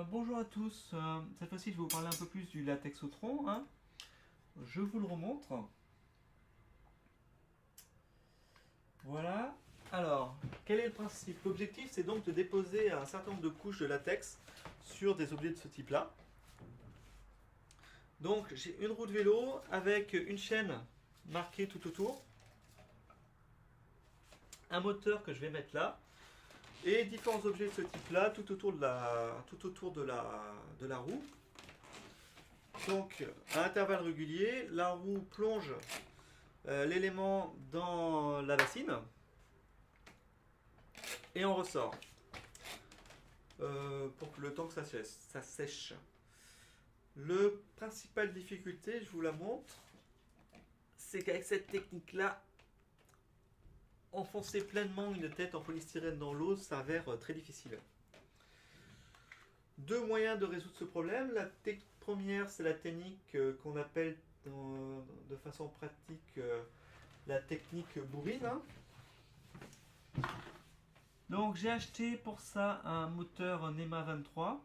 Bonjour à tous, cette fois-ci je vais vous parler un peu plus du latex au tronc, hein. Je vous le remontre. Voilà. Alors, quel est le principe? L'objectif c'est donc de déposer un certain nombre de couches de latex sur des objets de ce type-là. Donc j'ai une roue de vélo avec une chaîne marquée tout autour, un moteur que je vais mettre là, et différents objets de ce type-là tout autour de la roue. Donc, à intervalles réguliers, la roue plonge l'élément dans la bassine et on ressort pour que le temps que ça sèche. Le principale difficulté, je vous la montre, c'est qu'avec cette technique-là, enfoncer pleinement une tête en polystyrène dans l'eau s'avère très difficile. Deux moyens de résoudre ce problème. La première, c'est la technique qu'on appelle de façon pratique la technique bourrine. Donc j'ai acheté pour ça un moteur NEMA 23.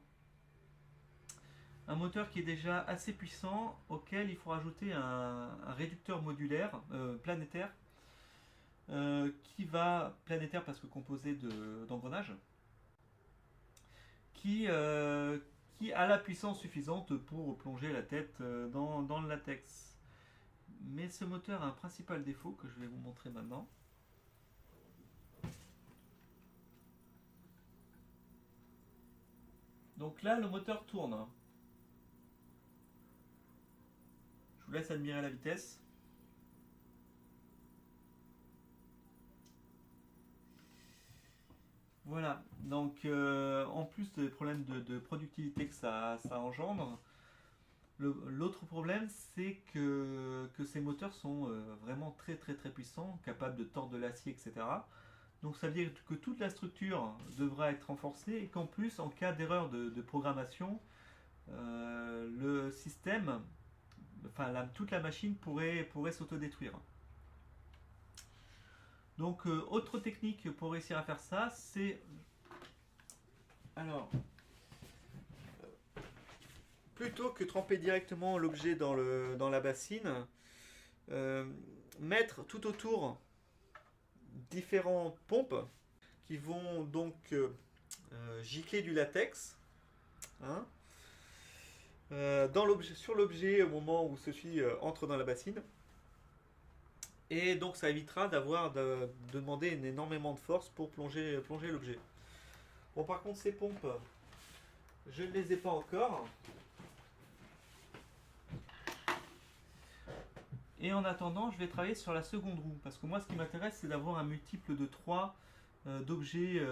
Un moteur qui est déjà assez puissant, auquel il faut rajouter un réducteur modulaire planétaire, planétaire parce que composé d'engrenages, qui a la puissance suffisante pour plonger la tête dans le latex. Mais ce moteur a un principal défaut que je vais vous montrer maintenant. Donc là, le moteur tourne. Je vous laisse admirer la vitesse. Voilà, donc en plus des problèmes de productivité que ça engendre, l'autre problème c'est que ces moteurs sont vraiment très puissants, capables de tordre de l'acier, etc. Donc ça veut dire que toute la structure devra être renforcée et qu'en plus, en cas d'erreur de programmation, le système, enfin toute la machine pourrait s'autodétruire. Donc autre technique pour réussir à faire ça, c'est alors plutôt que tremper directement l'objet dans la bassine, mettre tout autour différentes pompes qui vont donc gicler du latex, hein, sur l'objet au moment où ceci entre dans la bassine. Et donc ça évitera de demander énormément de force pour plonger l'objet. Bon, par contre, ces pompes, je ne les ai pas encore. Et en attendant, je vais travailler sur la seconde roue. Parce que moi, ce qui m'intéresse, c'est d'avoir un multiple de 3 d'objets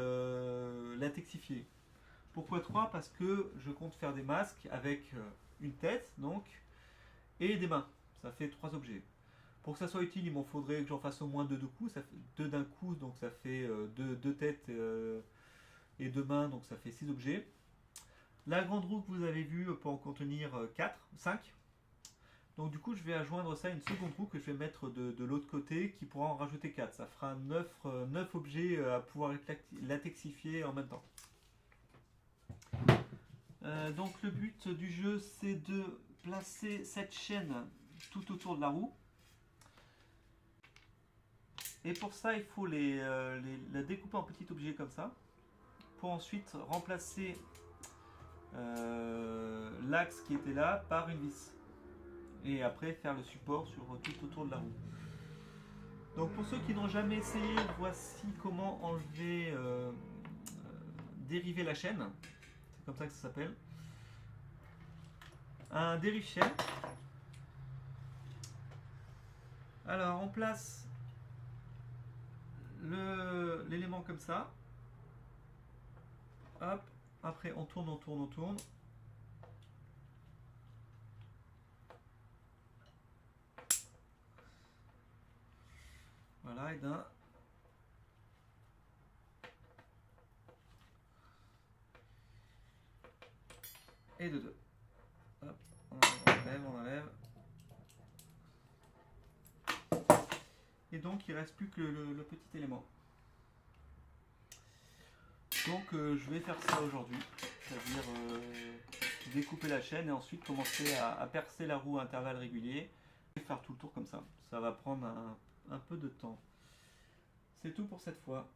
latexifiés. Pourquoi 3? Parce que je compte faire des masques avec une tête, donc, et des mains. Ça fait 3 objets. Pour que ça soit utile, il m'en faudrait que j'en fasse au moins 2 de coups. Ça fait 2 d'un coup, donc ça fait 2 têtes et 2 mains, donc ça fait 6 objets. La grande roue que vous avez vue peut en contenir 5. Donc du coup, je vais adjoindre ça à une seconde roue que je vais mettre de l'autre côté qui pourra en rajouter 4. Ça fera 9 objets à pouvoir être latexifiés en même temps. Donc le but du jeu, c'est de placer cette chaîne tout autour de la roue. Et pour ça, il faut la découper en petits objets comme ça, pour ensuite remplacer l'axe qui était là par une vis. Et après faire le support sur tout autour de la roue. Donc pour ceux qui n'ont jamais essayé, voici comment enlever, dériver la chaîne. C'est comme ça que ça s'appelle. Un dérive-chaîne. Alors on place l'élément comme ça. Hop. Après on tourne. Voilà, et d'un. Et de deux. Hop, on enlève. Et donc il ne reste plus que le petit élément. Donc je vais faire ça aujourd'hui. c'est-à-dire découper la chaîne et ensuite commencer à percer la roue à intervalles réguliers et faire tout le tour comme ça. Ça va prendre un peu de temps. C'est tout pour cette fois.